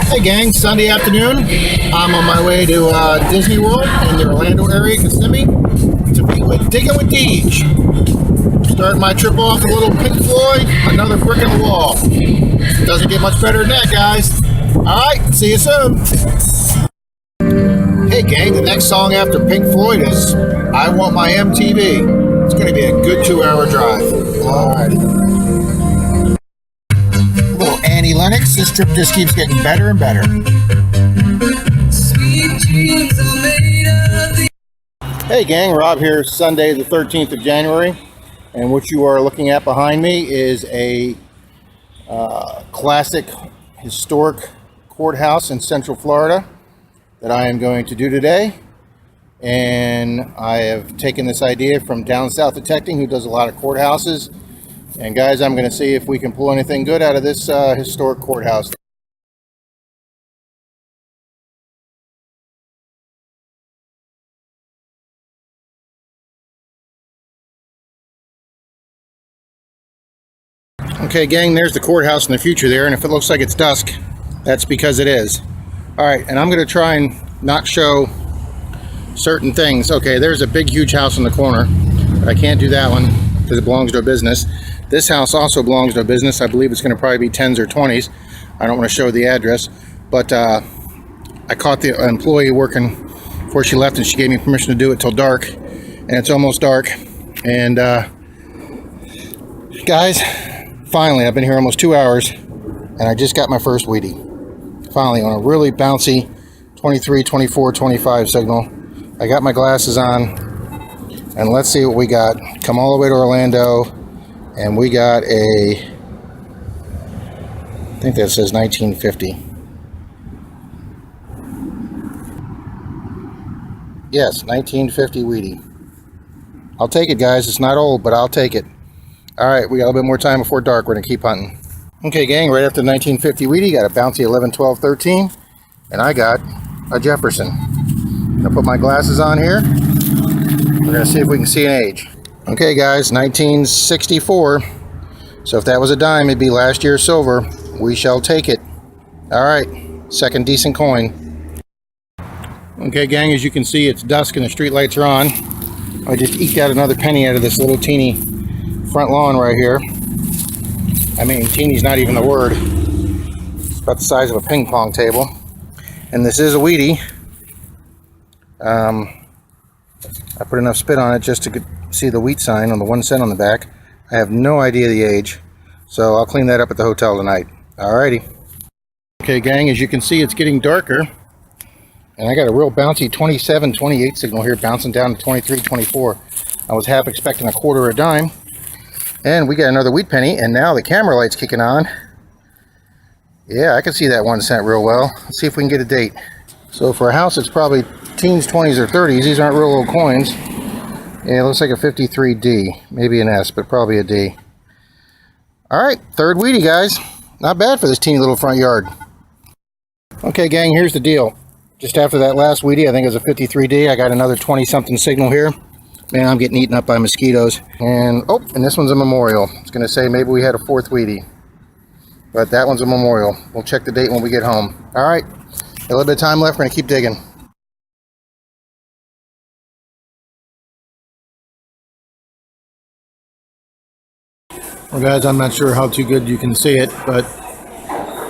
Hey gang, Sunday afternoon. I'm on my way to Disney World in the Orlando area, Kissimmee, to meet with Diggin With Deej. Starting my trip off a little Pink Floyd, another brick in the wall. Doesn't get much better than that, guys. Alright, see you soon. Hey gang, the next song after Pink Floyd is I Want My MTV. It's going to be a good 2-hour drive. Alright. Little Annie Lennox. This trip just keeps getting better and better. Hey gang, Rob here. Sunday the 13th of January, and what you are looking at behind me is a classic historic courthouse in Central Florida that I am going to do today. And I have taken this idea from Down South Detecting, who does a lot of courthouses. And guys, I'm going to see if we can pull anything good out of this historic courthouse. Okay gang, there's the courthouse in the future there, and if it looks like it's dusk, that's because it is. Alright, and I'm going to try and not show certain things. Okay, there's a big huge house in the corner, but I can't do that one because it belongs to a business. This house also belongs to a business. I believe it's going to probably be 10s or 20s. I don't want to show the address, but I caught the employee working before she left, and she gave me permission to do it till dark, and it's almost dark. And guys, finally, I've been here almost 2 hours, and I just got my first Wheatie. Finally, on a really bouncy 23, 24, 25 signal. I got my glasses on, and let's see what we got. Come all the way to Orlando, and we got I think that says 1950. Yes, 1950 Wheatie. I'll take it, guys. It's not old, but I'll take it. Alright, we got a little bit more time before dark. We're going to keep hunting. Okay, gang, right after the 1950 Wheatie, got a bouncy 11, 12, 13, and I got a Jefferson. I'm going to put my glasses on here. We're going to see if we can see an age. Okay, guys, 1964. So if that was a dime, it'd be last year's silver. We shall take it. Alright, second decent coin. Okay, gang, as you can see, it's dusk and the street lights are on. I just eked out another penny out of this little teeny front lawn right here. I mean, teeny's not even the word. It's about the size of a ping pong table. And this is a Wheatie. I put enough spit on it just to see the wheat sign on the 1 cent on the back. I have no idea the age, so I'll clean that up at the hotel tonight. Alrighty. Okay, gang, as you can see, it's getting darker, and I got a real bouncy 27, 28 signal here, bouncing down to 23, 24. I was half expecting a quarter or a dime, and we got another wheat penny, and now the camera light's kicking on. Yeah, I can see that 1 cent real well. Let's see if we can get a date. So for a house, it's probably teens, 20s, or 30s. These aren't real old coins. Yeah, it looks like a 53D. Maybe an S, but probably a D. Alright, third Wheatie, guys. Not bad for this teeny little front yard. Okay, gang, here's the deal. Just after that last Wheatie, I think it was a 53D, I got another 20-something signal here. Man, I'm getting eaten up by mosquitoes. And, oh, and this one's a memorial. It's going to say maybe we had a fourth Wheatie. But that one's a memorial. We'll check the date when we get home. Alright, a little bit of time left. We're going to keep digging. Well, guys, I'm not sure how too good you can see it, but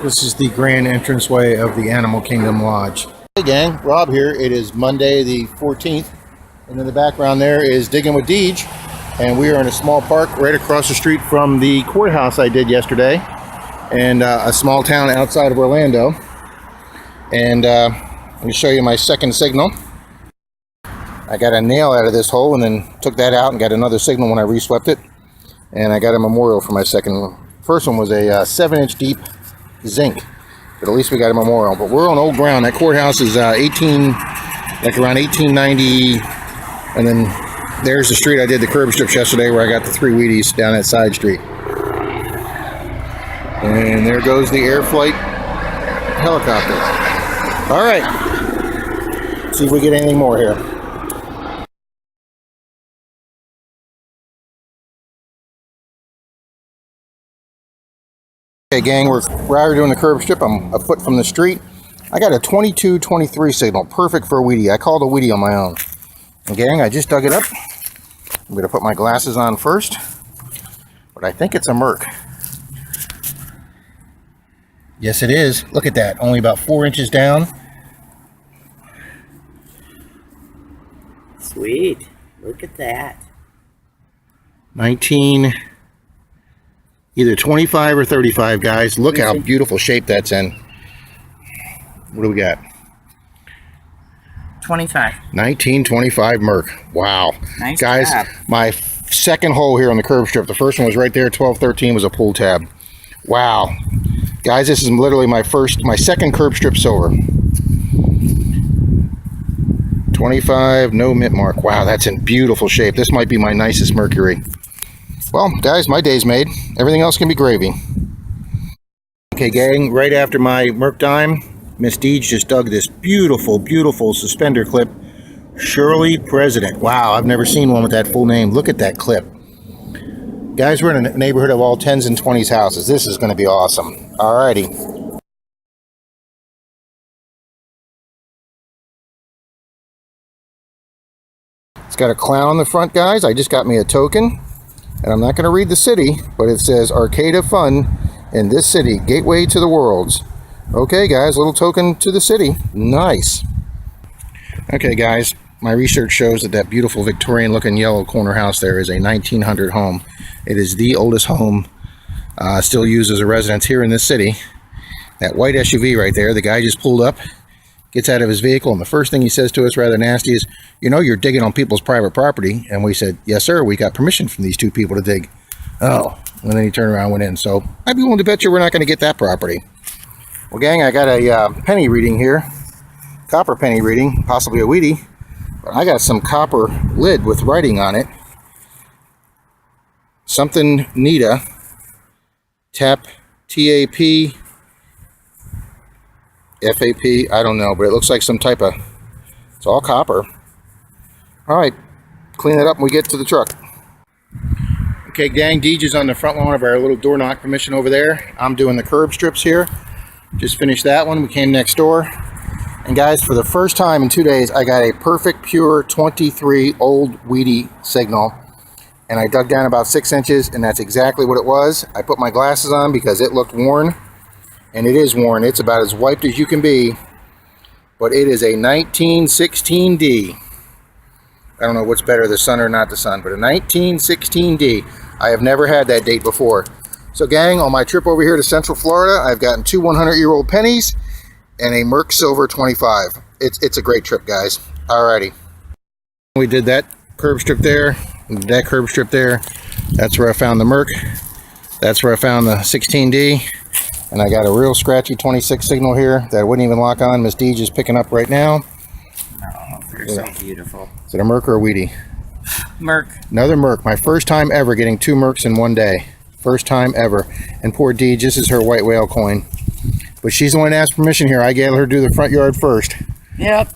this is the grand entranceway of the Animal Kingdom Lodge. Hey gang, Rob here. It is Monday the 14th, and in the background there is Diggin With Deej, and we are in a small park right across the street from the courthouse I did yesterday, and a small town outside of Orlando. And let me show you my second signal. I got a nail out of this hole and then took that out and got another signal when I reswept it. And I got a memorial for my second one. First one was a 7-inch deep zinc, but at least we got a memorial. But we're on old ground. That courthouse is around 1890, and then there's the street I did the curb strips yesterday, where I got the 3 Wheaties down that side street. And there goes the air flight helicopter. All right, see if we get anything more here. Okay, gang, we're out here doing the curb strip. I'm a foot from the street. I got a 22-23 signal, perfect for a Wheatie. I called a Wheatie on my own. And gang, I just dug it up. I'm going to put my glasses on first, but I think it's a Merc. Yes, it is. Look at that. Only about 4 inches down. Sweet. Look at that. either 25 or 35, guys. Look how beautiful shape that's in. What do we got? 25. 1925 Merc. Wow. Nice guys, tab. My second hole here on the curb strip. The first one was right there. 12-13 was a pull tab. Wow. Guys, this is literally my second curb strip silver. 25, no mint mark. Wow, that's in beautiful shape. This might be my nicest Mercury. Well, guys, my day's made. Everything else can be gravy. Okay, gang, right after my Merc dime, Miss Deej just dug this beautiful, beautiful suspender clip. Shirley President. Wow, I've never seen one with that full name. Look at that clip. Guys, we're in a neighborhood of all 10s and 20s houses. This is going to be awesome. Alrighty. It's got a clown on the front, guys. I just got me a token. And I'm not going to read the city, but it says Arcade of Fun in this city, gateway to the worlds. Okay, guys, little token to the city. Nice. Okay, guys, my research shows that beautiful Victorian-looking yellow corner house there is a 1900 home. It is the oldest home still used as a residence here in this city. That white SUV right there, the guy just pulled up, gets out of his vehicle, and the first thing he says to us, rather nasty, is, you know, you're digging on people's private property. And we said, yes, sir, we got permission from these two people to dig. Oh, and then he turned around and went in. So I'd be willing to bet you we're not going to get that property. Well, gang, I got a penny reading here, copper penny reading, possibly a Wheatie. But I got some copper lid with writing on it. Something Nita, tap, TAP, FAP, I don't know, but it looks like some type of, it's all copper. All right, clean it up and we get to the truck. Okay, gang, Deej is on the front lawn of our little door knock permission over there. I'm doing the curb strips here. Just finished that one. We came next door. And guys, for the first time in 2 days, I got a perfect pure 23 old Wheatie signal. And I dug down about 6 inches, and that's exactly what it was. I put my glasses on because it looked worn. And it is worn. It's about as wiped as you can be. But it is a 1916D. I don't know what's better, the sun or not the sun, but a 1916D. I have never had that date before. So gang, on my trip over here to Central Florida, I've gotten 2 100-year-old pennies and a Merc Silver 25. It's a great trip, guys. Alrighty. We did that curb strip there, that curb strip there. That's where I found the Merc. That's where I found the 16D. And I got a real scratchy 26 signal here that I wouldn't even lock on. Miss Deej is picking up right now. Oh, they're so beautiful. Is it a Merc or a Wheatie? Merc. Another Merc. My first time ever getting 2 Mercs in one day. First time ever. And poor Deej, this is her white whale coin. But she's the one that asked permission here. I gave her to do the front yard first. Yep.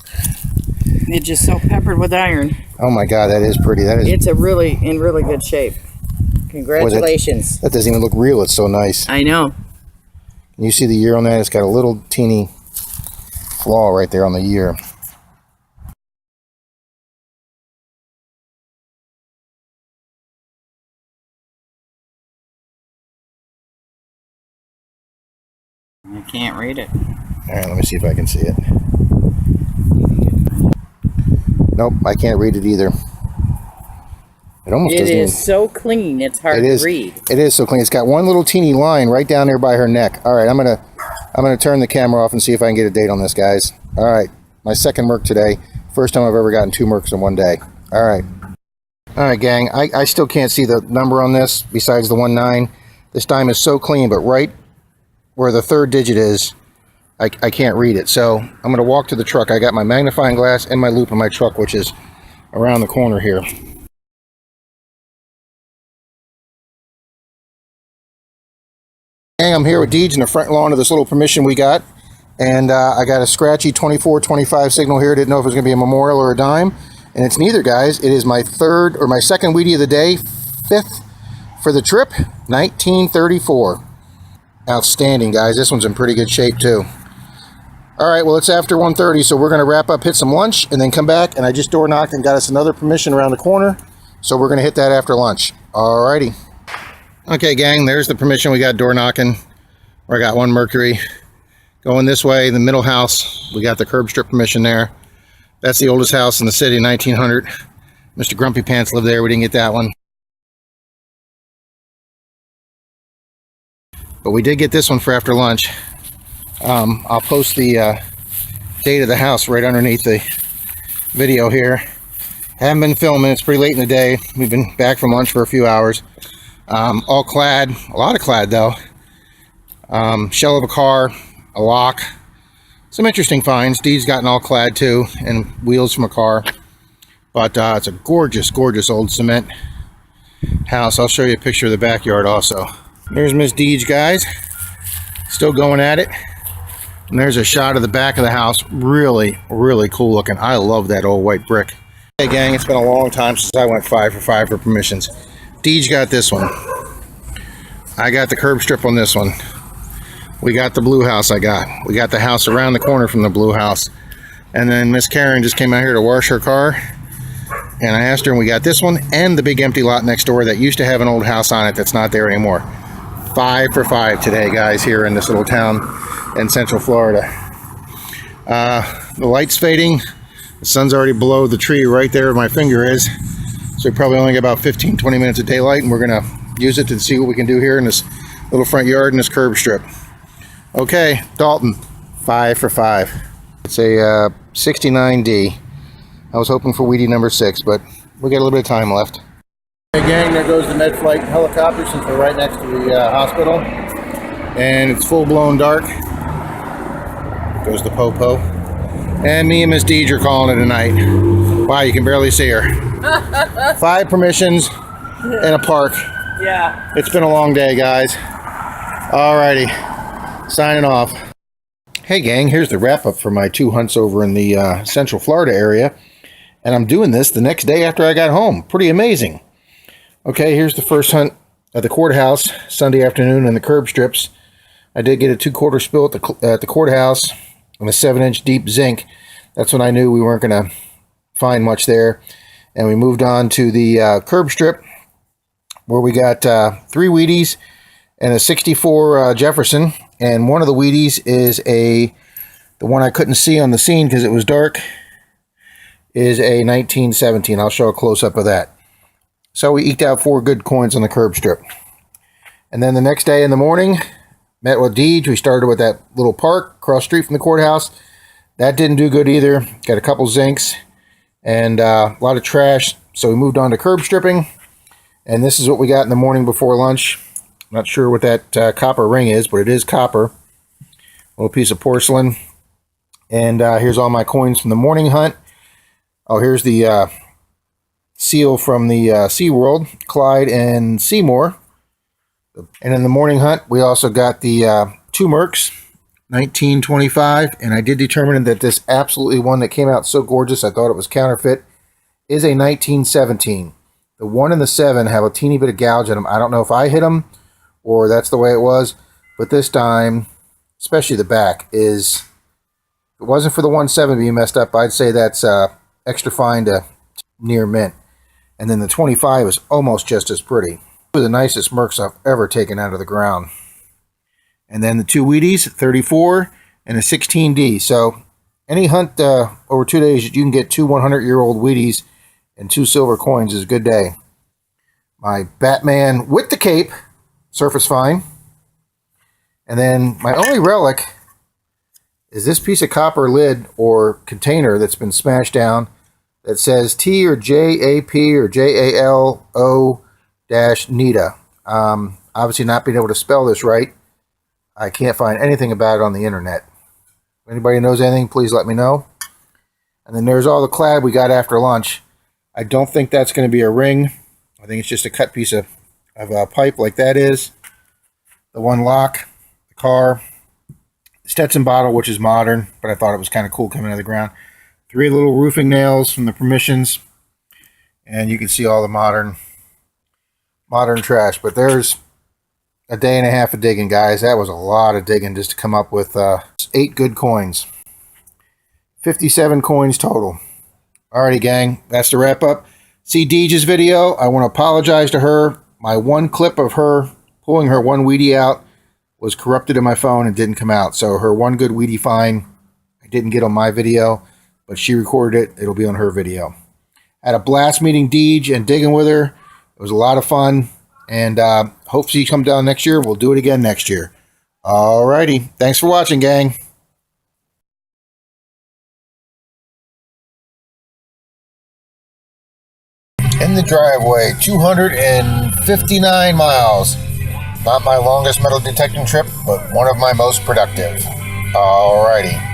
It's just so peppered with iron. Oh my God, that is pretty. That is. It's in really good shape. Congratulations. That doesn't even look real. It's so nice. I know. You see the year on that? It's got a little teeny flaw right there on the year. I can't read it. All right, let me see if I can see it. Nope, I can't read it either. It almost doesn't. It is so clean, it's hard to read. It is so clean. It's got one little teeny line right down there by her neck. All right, I'm gonna turn the camera off and see if I can get a date on this, guys. All right, my second Merc today. First time I've ever gotten 2 Mercs in one day. All right, gang. I still can't see the number on this besides the 19. This dime is so clean, but right where the third digit is, I can't read it. So I'm gonna walk to the truck. I got my magnifying glass and my loop in my truck, which is around the corner here. I'm here with Deej in the front lawn of this little permission we got, and I got a scratchy 24-25 signal here. Didn't know if it was going to be a memorial or a dime, and it's neither, guys. It is my second Wheatie of the day, 5th for the trip, 1934. Outstanding, guys. This one's in pretty good shape too. All right, well, it's after 1:30, so we're going to wrap up, hit some lunch, and then come back. And I just door knocked and got us another permission around the corner, so we're going to hit that after lunch. All righty. Okay, gang, there's the permission. We got door knocking. I got one Mercury. Going this way, the middle house, we got the curb strip permission there. That's the oldest house in the city, 1900. Mr. Grumpy Pants lived there. We didn't get that one. But we did get this one for after lunch. I'll post the date of the house right underneath the video here. Haven't been filming. It's pretty late in the day. We've been back from lunch for a few hours. All clad. A lot of clad, though. Shell of a car. A lock. Some interesting finds. Dee's gotten all clad, too. And wheels from a car. But it's a gorgeous, gorgeous old cement house. I'll show you a picture of the backyard also. There's Miss Deej, guys. Still going at it. And there's a shot of the back of the house. Really, really cool looking. I love that old white brick. Hey, gang, it's been a long time since I went 5 for 5 for permissions. Deej got this one. I got the curb strip on this one. We got the blue house I got. We got the house around the corner from the blue house. And then Miss Karen just came out here to wash her car. And I asked her, and we got this one and the big empty lot next door that used to have an old house on it that's not there anymore. 5 for 5 today, guys, here in this little town in Central Florida. The light's fading. The sun's already below the tree right there where my finger is. So we probably only get about 15-20 minutes of daylight, and we're going to use it to see what we can do here in this little front yard and this curb strip. Okay, Dalton, 5 for 5. It's a 69D. I was hoping for Wheatie number 6, but we got a little bit of time left. Hey gang, there goes the med flight helicopter since we're right next to the hospital. And it's full-blown dark. Goes the Popo. And me and Miss Deej are calling it a night. Wow, you can barely see her. 5 permissions and a park. Yeah. It's been a long day, guys. Alrighty. Signing off. Hey gang, here's the wrap-up for my 2 hunts over in the Central Florida area. And I'm doing this the next day after I got home. Pretty amazing. Okay, here's the first hunt at the courthouse Sunday afternoon in the curb strips. I did get a 2/4 spill at the courthouse and a 7-inch deep zinc. That's when I knew we weren't going to find much there. And we moved on to the curb strip where we got 3 Wheaties and a 64 Jefferson. And one of the Wheaties is the one I couldn't see on the scene because it was dark, is a 1917. I'll show a close-up of that. So we eked out 4 good coins on the curb strip. And then the next day in the morning, met with Deej. We started with that little park across the street from the courthouse. That didn't do good either. Got a couple zincs and a lot of trash. So we moved on to curb stripping. And this is what we got in the morning before lunch. I'm not sure what that copper ring is, but it is copper. A little piece of porcelain. And here's all my coins from the morning hunt. Oh, here's the seal from the SeaWorld, Clyde and Seymour. And in the morning hunt, we also got the 2 Mercs, 1925. And I did determine that this absolutely one that came out so gorgeous, I thought it was counterfeit, is a 1917. The 1 and the 7 have a teeny bit of gouge in them. I don't know if I hit them or that's the way it was. But this time, especially the back, is, if it wasn't for the 1/7 being messed up, I'd say that's extra fine to near mint. And then the 25 is almost just as pretty. Two of the nicest Mercs I've ever taken out of the ground. And then the 2 Wheaties, 34, and a 16D. So any hunt over 2 days, you can get 2 100-year-old Wheaties and 2 silver coins is a good day. My Batman with the cape, surface fine. And then my only relic is this piece of copper lid or container that's been smashed down that says T or JAP or JALO-NITA. Obviously not being able to spell this right. I can't find anything about it on the internet. If anybody knows anything, please let me know. And then there's all the clad we got after lunch. I don't think that's going to be a ring. I think it's just a cut piece of pipe like that is. The 1 lock, the car, Stetson bottle, which is modern, but I thought it was kind of cool coming out of the ground. 3 little roofing nails from the permissions, and you can see all the modern trash. But there's a day and a half of digging, guys. That was a lot of digging just to come up with 8 good coins. 57 coins total. Alrighty, gang, that's the wrap up. See Deej's video. I want to apologize to her. My one clip of her pulling her one Wheatie out was corrupted in my phone and didn't come out. So her one good Wheatie find I didn't get on my video, but she recorded it. It'll be on her video. Had a blast meeting Deej and digging with her. It was a lot of fun. And hopefully you come down next year. We'll do it again next year. Alrighty. Thanks for watching, gang. In the driveway, 259 miles. Not my longest metal detecting trip, but one of my most productive. Alrighty.